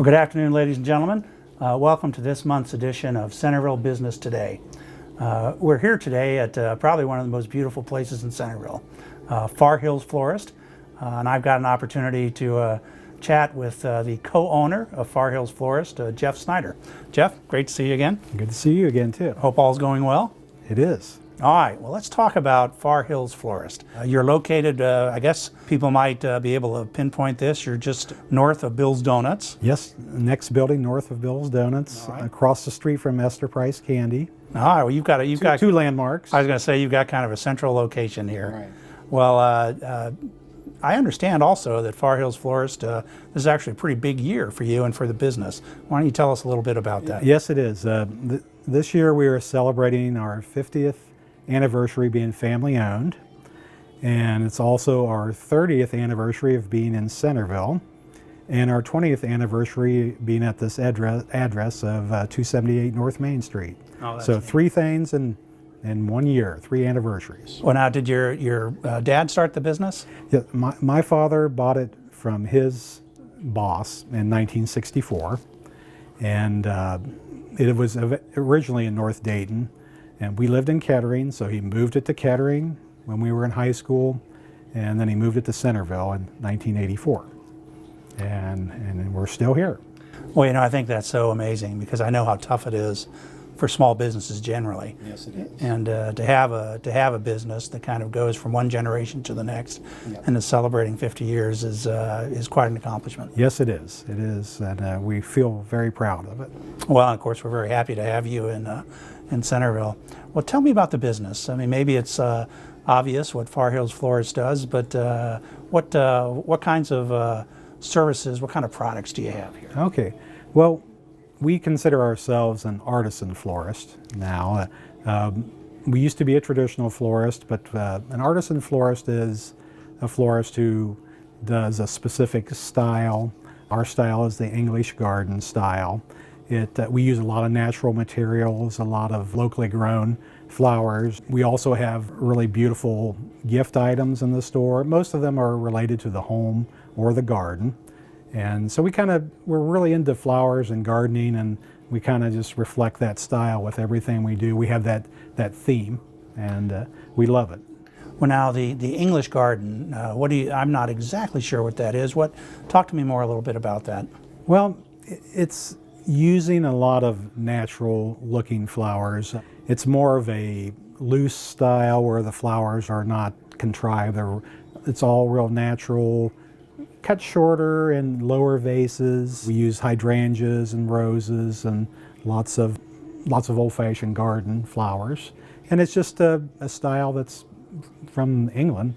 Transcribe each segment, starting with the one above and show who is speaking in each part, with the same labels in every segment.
Speaker 1: Well, good afternoon, ladies and gentlemen. Welcome to this month's edition of Centerville Business Today. We're here today at probably one of the most beautiful places in Centerville, Far Hills Florist, and I've got an opportunity to chat with the co-owner of Far Hills Florist, Jeff Schneider. Jeff, great to see you again.
Speaker 2: Good to see you again, too.
Speaker 1: Hope all's going well.
Speaker 2: It is.
Speaker 1: All right, well, let's talk about Far Hills Florist. You're located, I guess people might be able to pinpoint this, you're just north of Bill's Donuts.
Speaker 2: Yes, next building north of Bill's Donuts, across the street from Esther Price Candy.
Speaker 1: All right, well, you've got
Speaker 2: two landmarks.
Speaker 1: I was going to say you've got kind of a central location here.
Speaker 2: Right.
Speaker 1: Well, I understand also that Far Hills Florist, this is actually a pretty big year for you and for the business. Why don't you tell us a little bit about that?
Speaker 2: Yes, it is. This year we are celebrating our 50th anniversary being family owned, and it's also our 30th anniversary of being in Centerville, and our 20th anniversary being at this address of 278 North Main Street.
Speaker 1: Oh, that's
Speaker 2: so
Speaker 1: neat.
Speaker 2: 3 things in 1 year, 3 anniversaries.
Speaker 1: Well, now, did your dad start the business?
Speaker 2: Yeah, my father bought it from his boss in 1964, and it was originally in North Dayton, and we lived in Kettering, so he moved it to Kettering when we were in high school, and then he moved it to Centerville in 1984, and we're still here.
Speaker 1: Well, you know, I think that's so amazing because I know how tough it is for small businesses generally.
Speaker 2: Yes, it is.
Speaker 1: And to have a business that kind of goes from one generation to the next, and is celebrating 50 years is quite an accomplishment.
Speaker 2: Yes, it is. It is, and we feel very proud of it.
Speaker 1: Well, of course, we're very happy to have you in Centerville. Well, tell me about the business. I mean, maybe it's obvious what Far Hills Florist does, but what kinds of services, what kind of products do you have here?
Speaker 2: Okay. Well, we consider ourselves an artisan florist now. We used to be a traditional florist, but an artisan florist is a florist who does a specific style. Our style is the English garden style. We use a lot of natural materials, a lot of locally grown flowers. We also have really beautiful gift items in the store. Most of them are related to the home or the garden. And so we're really into flowers and gardening, and we kind of just reflect that style with everything we do. We have that theme, and we love it.
Speaker 1: Well, now the English garden, I'm not exactly sure what that is. Talk to me more a little bit about that.
Speaker 2: Well, it's using a lot of natural looking flowers. It's more of a loose style where the flowers are not contrived. It's all real natural, cut shorter and lower vases. We use hydrangeas and roses and lots of old-fashioned garden flowers. And it's just a style that's from England,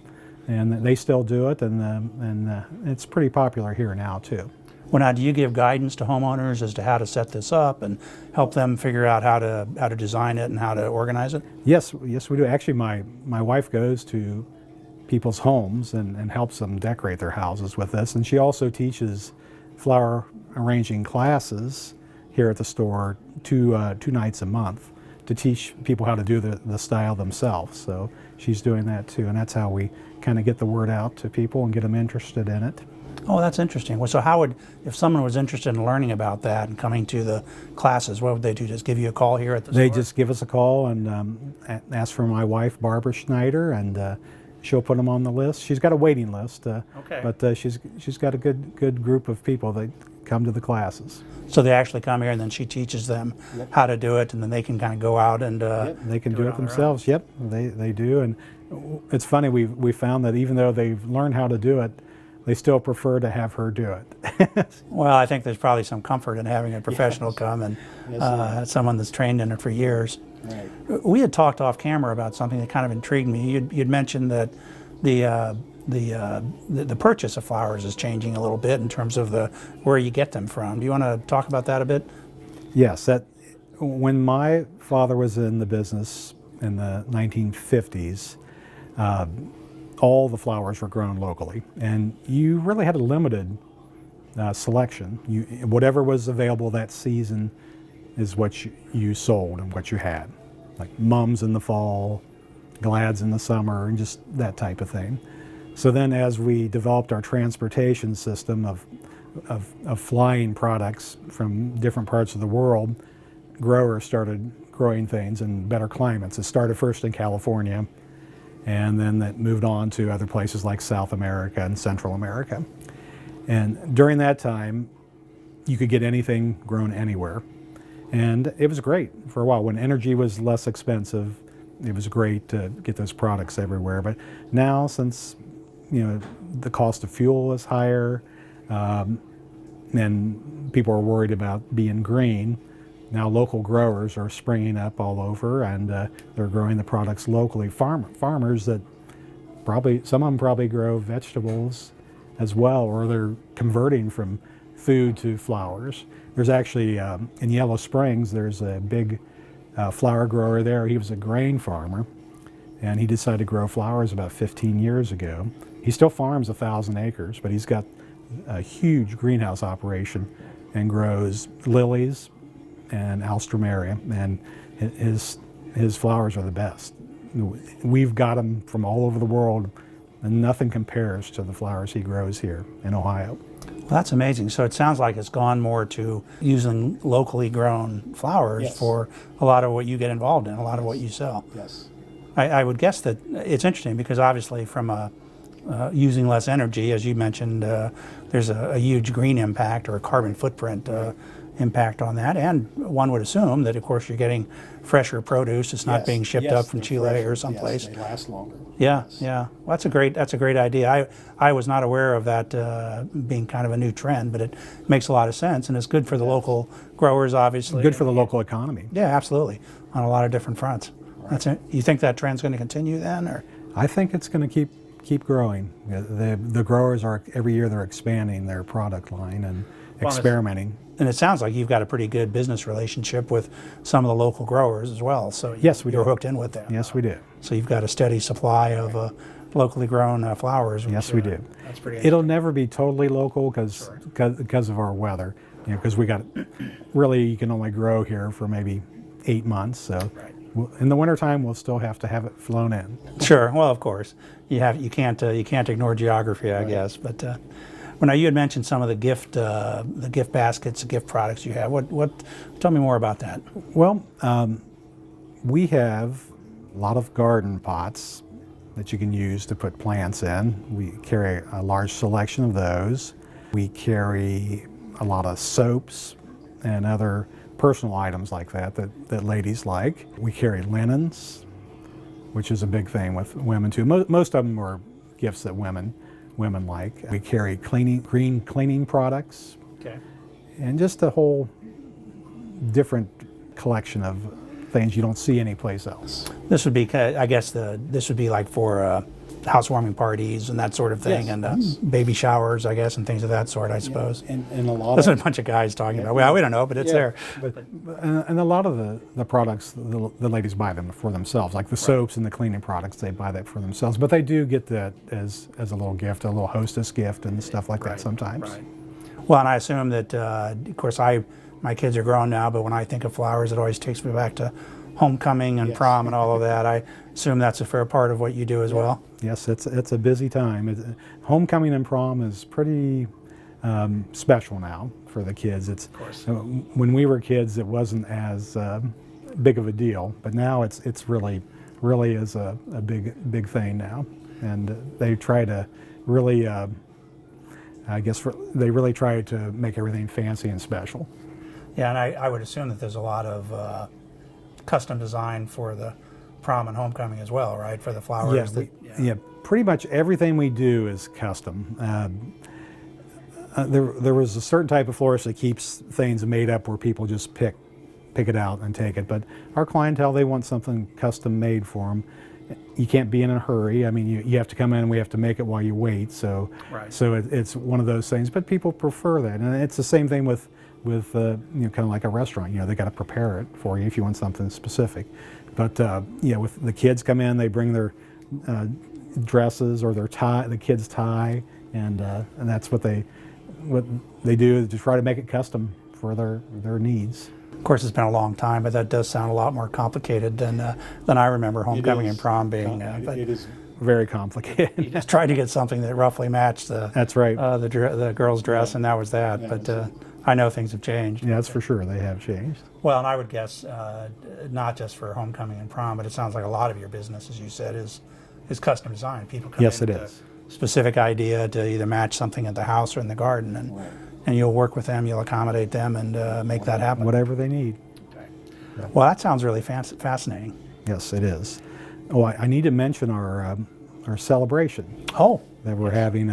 Speaker 2: and they still do it, and it's pretty popular here now too.
Speaker 1: Well, now, do you give guidance to homeowners as to how to set this up and help them figure out how to design it and how to organize it?
Speaker 2: Yes, we do. Actually, my wife goes to people's homes and helps them decorate their houses with this, and she also teaches flower arranging classes here at the store 2 nights a month to teach people how to do the style themselves. So she's doing that too, and that's how we kind of get the word out to people and get them interested in it.
Speaker 1: Oh, that's interesting. Well, so if someone was interested in learning about that and coming to the classes, what would they do? Just give you a call here at the store?
Speaker 2: They just give us a call and ask for my wife, Barbara Schneider, and she'll put them on the list. She's got a waiting list,
Speaker 1: okay.
Speaker 2: But she's got a good group of people that come to the classes.
Speaker 1: So they actually come here, and then she teaches them how to do it, and then they can kind of go out and
Speaker 2: they can do it themselves. Yep, they do. And it's funny, we found that even though they've learned how to do it, they still prefer to have her do it.
Speaker 1: Well, I think there's probably some comfort in having a professional come and someone that's trained in it for years.
Speaker 2: Right.
Speaker 1: We had talked off camera about something that kind of intrigued me. You'd mentioned that the purchase of flowers is changing a little bit in terms of where you get them from. Do you want to talk about that a bit?
Speaker 2: Yes. When my father was in the business in the 1950s, all the flowers were grown locally, and you really had a limited selection. Whatever was available that season is what you sold and what you had, like mums in the fall, glads in the summer, and just that type of thing. So then as we developed our transportation system of of flying products from different parts of the world, growers started growing things in better climates. It started first in California, and then that moved on to other places like South America and Central America. And during that time, you could get anything grown anywhere. And it was great for a while. When energy was less expensive, it was great to get those products everywhere. But now, since the cost of fuel is higher, and people are worried about being green, now local growers are springing up all over, and they're growing the products locally. Farmers that some of them probably grow vegetables as well, or they're converting from food to flowers. There's actually, in Yellow Springs, there's a big flower grower there. He was a grain farmer, and he decided to grow flowers about 15 years ago. He still farms 1,000 acres, but he's got a huge greenhouse operation and grows lilies and alstroemeria, and his flowers are the best. We've got them from all over the world, and nothing compares to the flowers he grows here in Ohio.
Speaker 1: Well, that's amazing. So it sounds like it's gone more to using locally grown flowers
Speaker 2: Yes.
Speaker 1: for a lot of what you get involved in, a lot of what you sell.
Speaker 2: Yes.
Speaker 1: I would guess that it's interesting because obviously from using less energy, as you mentioned, there's a huge green impact or a carbon footprint impact on that. And one would assume that, of course, you're getting fresher produce. It's not being shipped up from Chile or someplace.
Speaker 2: Yes, they last longer.
Speaker 1: Yeah,
Speaker 2: Yes.
Speaker 1: yeah. Well, that's a great idea. I was not aware of that being kind of a new trend, but it makes a lot of sense, and it's good for the local growers, obviously.
Speaker 2: Good for the local economy.
Speaker 1: Yeah, absolutely, on a lot of different fronts.
Speaker 2: Right.
Speaker 1: That's it. You think that trend's going to continue then, or?
Speaker 2: I think it's going to keep growing. The growers are every year they're expanding their product line and experimenting.
Speaker 1: And it sounds like you've got a pretty good business relationship with some of the local growers as well. So
Speaker 2: Yes, we
Speaker 1: you're
Speaker 2: do.
Speaker 1: hooked in with them.
Speaker 2: Yes, we do.
Speaker 1: So you've got a steady supply of locally grown flowers.
Speaker 2: Yes, we do.
Speaker 1: That's pretty.
Speaker 2: It'll never be totally local because of our weather. Because you can only grow here for maybe 8 months. So in the wintertime, we'll still have to have it flown in.
Speaker 1: Sure. Well, of course, you can't ignore geography, I guess. But now you had mentioned some of the gift baskets, the gift products you have. Tell me more about that.
Speaker 2: Well, we have a lot of garden pots that you can use to put plants in. We carry a large selection of those. We carry a lot of soaps and other personal items like that ladies like. We carry linens, which is a big thing with women too. Most of them are gifts that women like. We carry green cleaning products.
Speaker 1: Okay.
Speaker 2: And just a whole different collection of things you don't see anyplace else.
Speaker 1: This would be, I guess, this would be like for housewarming parties and that sort of thing,
Speaker 2: Yes.
Speaker 1: and baby showers, I guess, and things of that sort, I suppose.
Speaker 2: And a lot
Speaker 1: That's
Speaker 2: of
Speaker 1: what a bunch of guys talking about. Well, we don't know, but it's there.
Speaker 2: and a lot of the products the ladies buy them for themselves, like the soaps and the cleaning products. They buy that for themselves, but they do get that as a little gift, a little hostess gift, and stuff like that sometimes.
Speaker 1: Right. Well, and I assume that, of course, my kids are grown now, but when I think of flowers, it always takes me back to homecoming and prom and all of that. I assume that's a fair part of what you do as well.
Speaker 2: Yes, it's a busy time. Homecoming and prom is pretty special now for the kids. Of course. When we were kids, it wasn't as big of a deal, but now it's really is a big thing now, and they try to really, they really try to make everything fancy and special.
Speaker 1: Yeah, and I would assume that there's a lot of custom design for the prom and homecoming as well, right? For the flowers.
Speaker 2: Yeah, pretty much everything we do is custom. There was a certain type of florist that keeps things made up where people just pick it out and take it. But our clientele, they want something custom made for them. You can't be in a hurry. I mean, you have to come in and we have to make it while you wait. So it's one of those things. But people prefer that, and it's the same thing with kind of like a restaurant. They got to prepare it for you if you want something specific. But with the kids come in, they bring their dresses or their tie, the kids' tie, and that's what they do to try to make it custom for their needs.
Speaker 1: Of course, it's been a long time, but that does sound a lot more complicated than I remember homecoming and prom being.
Speaker 2: It is very complicated.
Speaker 1: Just tried to get something that roughly matched the
Speaker 2: That's right.
Speaker 1: the girl's dress, and that was that.
Speaker 2: Yeah,
Speaker 1: but I know things have changed.
Speaker 2: Yeah, that's for sure. They have changed.
Speaker 1: Well, and I would guess not just for homecoming and prom, but it sounds like a lot of your business, as you said, is custom design. People come
Speaker 2: Yes,
Speaker 1: in
Speaker 2: it
Speaker 1: with
Speaker 2: is.
Speaker 1: a specific idea to either match something at the house or in the garden, and you'll work with them, you'll accommodate them, and make that happen.
Speaker 2: Whatever they need.
Speaker 1: Okay. Well, that sounds really fascinating.
Speaker 2: Yes, it is. Oh, I need to mention our celebration
Speaker 1: Oh,
Speaker 2: that we're having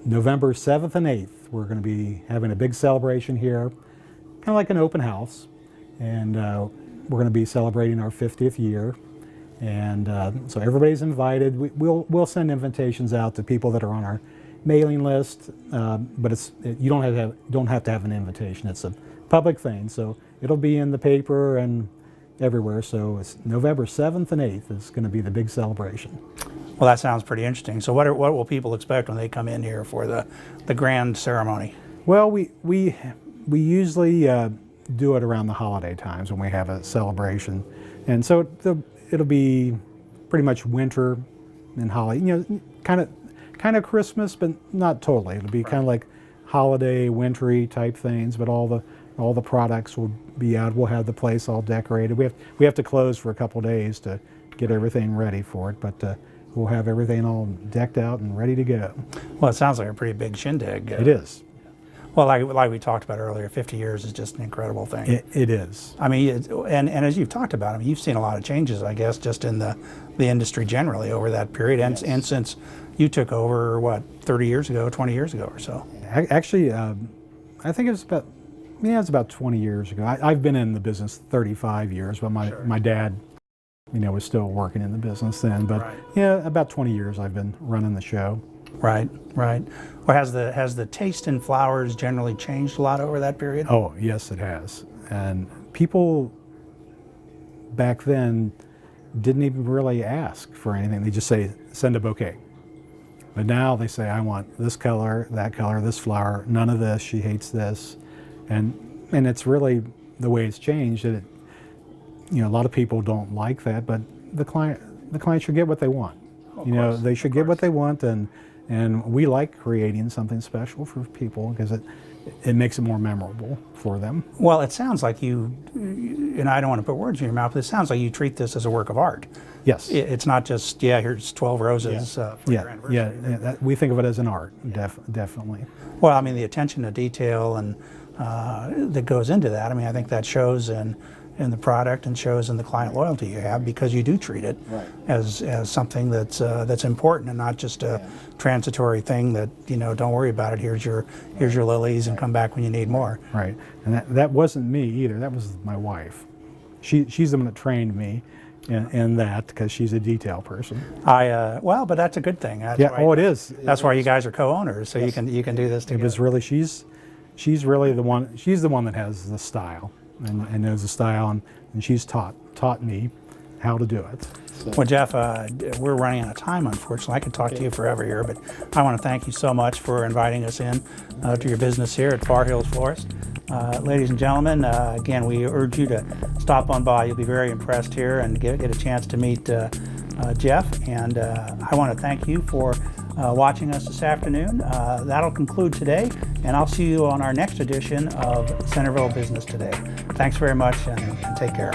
Speaker 2: November 7th and 8th. We're going to be having a big celebration here, kind of like an open house, and we're going to be celebrating our 50th year. And so everybody's invited. We'll send invitations out to people that are on our mailing list, but you don't have to have an invitation. It's a public thing, so it'll be in the paper and everywhere. So it's November 7th and 8th is going to be the big celebration.
Speaker 1: well, that sounds pretty interesting. So what will people expect when they come in here for the grand ceremony?
Speaker 2: Well, we usually do it around the holiday times when we have a celebration, and so it'll be pretty much winter and holiday. You know, kind of Christmas, but not totally. It'll be kind of like holiday, wintry type things. But all the products will be out. We'll have the place all decorated. We have to close for a couple days to get everything ready for it, but we'll have everything all decked out and ready to go.
Speaker 1: Well, it sounds like a pretty big shindig.
Speaker 2: It is.
Speaker 1: Well, like we talked about earlier, 50 years is just an incredible thing.
Speaker 2: It is.
Speaker 1: I mean, and as you've talked about, I mean, you've seen a lot of changes, I guess, just in the industry generally over that period, and since you took over, what, 30 years ago, 20 years ago or so?
Speaker 2: Actually, I think it's about 20 years ago. I've been in the business 35 years, but my dad, was still working in the business then. But
Speaker 1: Right.
Speaker 2: yeah, about 20 years I've been running the show.
Speaker 1: Right. Well, has the taste in flowers generally changed a lot over that period?
Speaker 2: Oh, yes, it has. And people back then didn't even really ask for anything. They just say, send a bouquet. But now they say, I want this color, that color, this flower, none of this, she hates this. And it's really the way it's changed. That a lot of people don't like that, but the client should get what they want. They should get what they want, and we like creating something special for people because it makes it more memorable for them.
Speaker 1: Well, it sounds like you, and I don't want to put words in your mouth, but it sounds like you treat this as a work of art.
Speaker 2: Yes.
Speaker 1: It's not just, here's 12 roses for your anniversary.
Speaker 2: We think of it as an art, definitely.
Speaker 1: Well, I mean, the attention to detail and that goes into that, I mean, I think that shows in the product and shows in the client loyalty you have, because you do treat it as something that's important and not just a transitory thing that, don't worry about it, here's your lilies and come back when you need more.
Speaker 2: Right, and that wasn't me either, that was my wife. She's the one that trained me in that, because she's a detail person.
Speaker 1: Well, but that's a good thing. That's why,
Speaker 2: it is.
Speaker 1: That's why you guys are co-owners, so you can do this together.
Speaker 2: It was really, she's really the one, she's the one that has the style. And knows the style, and she's taught me how to do it. So.
Speaker 1: Well, Jeff, we're running out of time, unfortunately. I could talk to you forever here, but I want to thank you so much for inviting us in to your business here at Far Hills Florist. Ladies and gentlemen, again, we urge you to stop on by. You'll be very impressed here and get a chance to meet Jeff. And I want to thank you for watching us this afternoon. That'll conclude today, and I'll see you on our next edition of Centerville Business Today. Thanks very much, and take care.